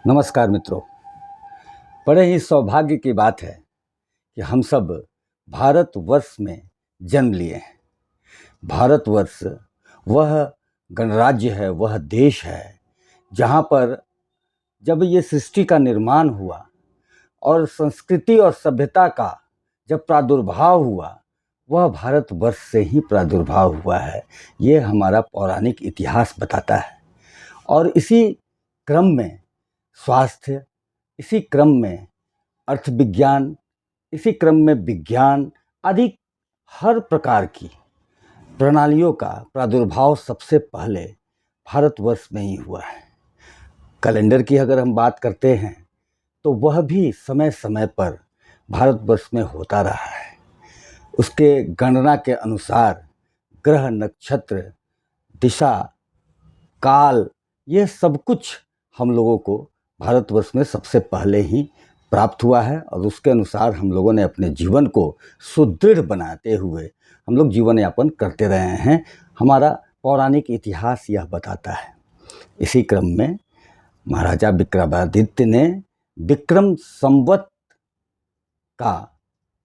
नमस्कार मित्रों। बड़े ही सौभाग्य की बात है कि हम सब भारतवर्ष में जन्म लिए हैं। भारतवर्ष वह गणराज्य है, वह देश है जहाँ पर जब ये सृष्टि का निर्माण हुआ और संस्कृति और सभ्यता का जब प्रादुर्भाव हुआ, वह भारतवर्ष से ही प्रादुर्भाव हुआ है। ये हमारा पौराणिक इतिहास बताता है। और इसी क्रम में स्वास्थ्य, इसी क्रम में अर्थविज्ञान, इसी क्रम में विज्ञान आदि हर प्रकार की प्रणालियों का प्रादुर्भाव सबसे पहले भारतवर्ष में ही हुआ है। कैलेंडर की अगर हम बात करते हैं तो वह भी समय समय पर भारतवर्ष में होता रहा है। उसके गणना के अनुसार ग्रह, नक्षत्र, दिशा, काल, ये सब कुछ हम लोगों को भारतवर्ष में सबसे पहले ही प्राप्त हुआ है और उसके अनुसार हम लोगों ने अपने जीवन को सुदृढ़ बनाते हुए हम लोग जीवन यापन करते रहे हैं। हमारा पौराणिक इतिहास यह बताता है। इसी क्रम में महाराजा विक्रमादित्य ने विक्रम संवत का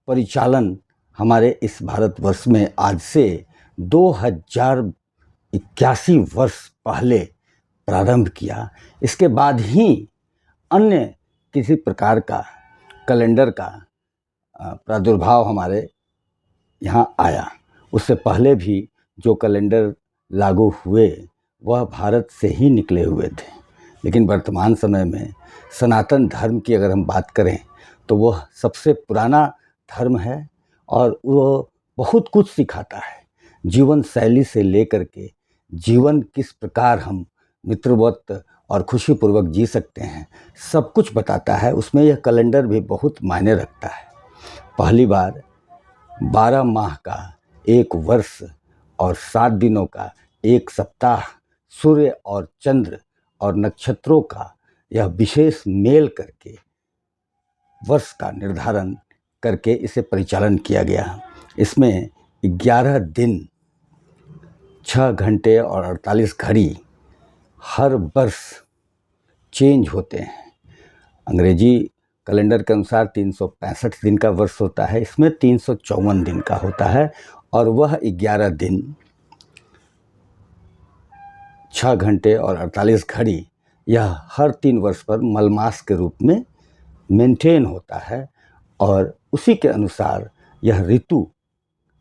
परिचालन हमारे इस भारतवर्ष में आज से 2081 वर्ष पहले प्रारंभ किया। इसके बाद ही अन्य किसी प्रकार का कैलेंडर का प्रादुर्भाव हमारे यहाँ आया। उससे पहले भी जो कैलेंडर लागू हुए वह भारत से ही निकले हुए थे, लेकिन वर्तमान समय में सनातन धर्म की अगर हम बात करें तो वह सबसे पुराना धर्म है और वह बहुत कुछ सिखाता है। जीवन शैली से लेकर के जीवन किस प्रकार हम मित्रवत और खुशीपूर्वक जी सकते हैं, सब कुछ बताता है। उसमें यह कैलेंडर भी बहुत मायने रखता है। पहली बार 12 माह का एक वर्ष और 7 दिनों का एक सप्ताह, सूर्य और चंद्र और नक्षत्रों का यह विशेष मेल करके वर्ष का निर्धारण करके इसे परिचालन किया गया। इसमें 11 दिन 6 घंटे और 48 घड़ी हर वर्ष चेंज होते हैं। अंग्रेजी कैलेंडर के अनुसार 365 दिन का वर्ष होता है, इसमें 354 दिन का होता है और वह 11 दिन 6 घंटे और 48 घड़ी यह हर 3 वर्ष पर मलमास के रूप में मेंटेन होता है और उसी के अनुसार यह ऋतु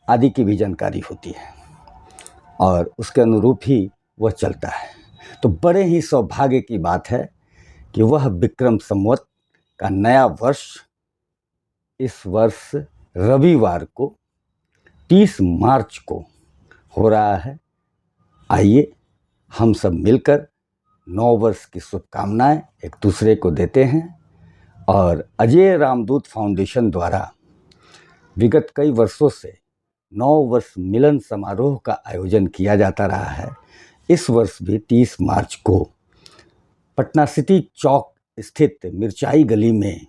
आदि की भी जानकारी होती है और उसके अनुरूप ही वह चलता है। तो बड़े ही सौभाग्य की बात है कि वह विक्रम संवत का नया वर्ष इस वर्ष रविवार को 30 मार्च को हो रहा है। आइए हम सब मिलकर नव वर्ष की शुभकामनाएं एक दूसरे को देते हैं। और अजय रामदूत फाउंडेशन द्वारा विगत कई वर्षों से नव वर्ष मिलन समारोह का आयोजन किया जाता रहा है। इस वर्ष भी 30 मार्च को पटना सिटी चौक स्थित मिर्चाई गली में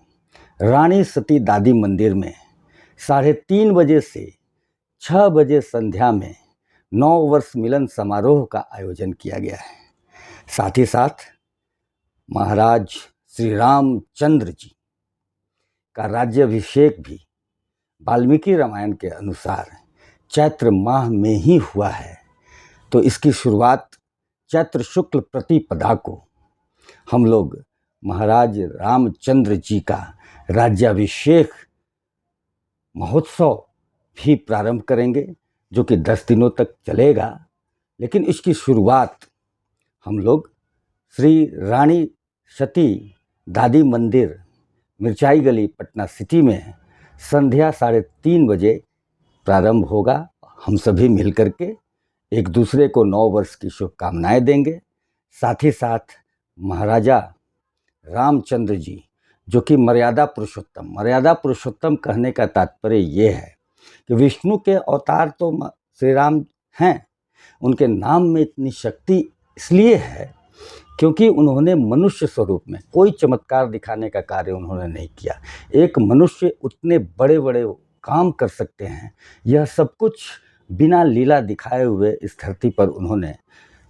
रानी सती दादी मंदिर में 3:30 बजे से 6 बजे संध्या में नव वर्ष मिलन समारोह का आयोजन किया गया है। साथ ही साथ महाराज श्री रामचंद्र जी का राज्याभिषेक भी वाल्मीकि रामायण के अनुसार चैत्र माह में ही हुआ है। तो इसकी शुरुआत चैत्र शुक्ल प्रतिपदा को हम लोग महाराज रामचंद्र जी का राज्याभिषेक महोत्सव भी प्रारंभ करेंगे, जो कि 10 दिनों तक चलेगा। लेकिन इसकी शुरुआत हम लोग श्री रानी सती दादी मंदिर मिर्चाई गली पटना सिटी में संध्या 3:30 बजे प्रारंभ होगा। हम सभी मिलकर के एक दूसरे को नव वर्ष की शुभकामनाएं देंगे। साथ ही साथ महाराजा रामचंद्र जी, जो कि मर्यादा पुरुषोत्तम कहने का तात्पर्य ये है कि विष्णु के अवतार तो श्री राम हैं। उनके नाम में इतनी शक्ति इसलिए है क्योंकि उन्होंने मनुष्य स्वरूप में कोई चमत्कार दिखाने का कार्य उन्होंने नहीं किया। एक मनुष्य उतने बड़े बड़े काम कर सकते हैं, यह सब कुछ बिना लीला दिखाए हुए इस धरती पर उन्होंने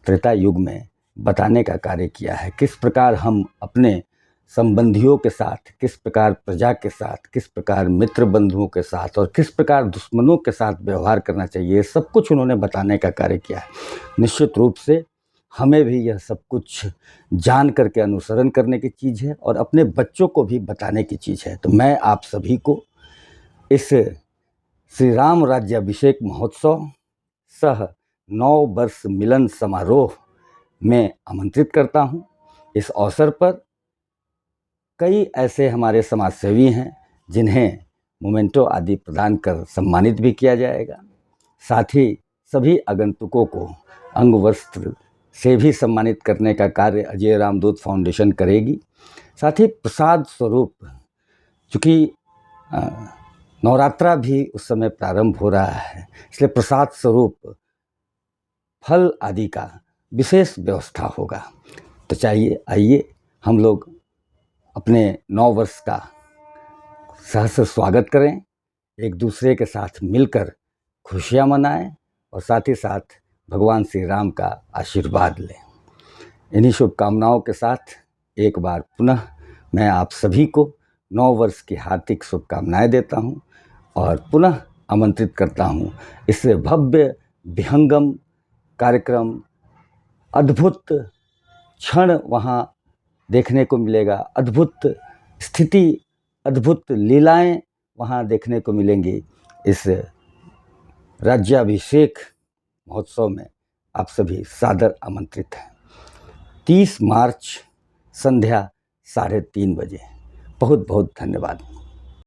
त्रेता युग में बताने का कार्य किया है। किस प्रकार हम अपने संबंधियों के साथ, किस प्रकार प्रजा के साथ, किस प्रकार मित्र बंधुओं के साथ और किस प्रकार दुश्मनों के साथ व्यवहार करना चाहिए, सब कुछ उन्होंने बताने का कार्य किया है। निश्चित रूप से हमें भी यह सब कुछ जान करके अनुसरण करने की चीज़ है और अपने बच्चों को भी बताने की चीज़ है। तो मैं आप सभी को इस श्री राम राज्याभिषेक महोत्सव सह 9 वर्ष मिलन समारोह में आमंत्रित करता हूँ। इस अवसर पर कई ऐसे हमारे समाजसेवी हैं जिन्हें मोमेंटो आदि प्रदान कर सम्मानित भी किया जाएगा। साथ ही सभी आगंतुकों को अंग वस्त्र से भी सम्मानित करने का कार्य अजय रामदूत फाउंडेशन करेगी। साथ ही प्रसाद स्वरूप, चूँकि नवरात्रा भी उस समय प्रारंभ हो रहा है, इसलिए प्रसाद स्वरूप फल आदि का विशेष व्यवस्था होगा। तो चाहिए आइए हम लोग अपने 9 वर्ष का सहर्ष स्वागत करें, एक दूसरे के साथ मिलकर खुशियाँ मनाएं और साथ ही साथ भगवान श्री राम का आशीर्वाद लें। इन्हीं शुभकामनाओं के साथ एक बार पुनः मैं आप सभी को 9 वर्ष की हार्दिक शुभकामनाएं देता हूं और पुनः आमंत्रित करता हूं इस भव्य विहंगम कार्यक्रम, अद्भुत क्षण वहाँ देखने को मिलेगा, अद्भुत स्थिति, अद्भुत लीलाएं वहाँ देखने को मिलेंगी। इस राज्याभिषेक महोत्सव में आप सभी सादर आमंत्रित हैं। 30 मार्च संध्या 3:30 बजे। बहुत बहुत धन्यवाद।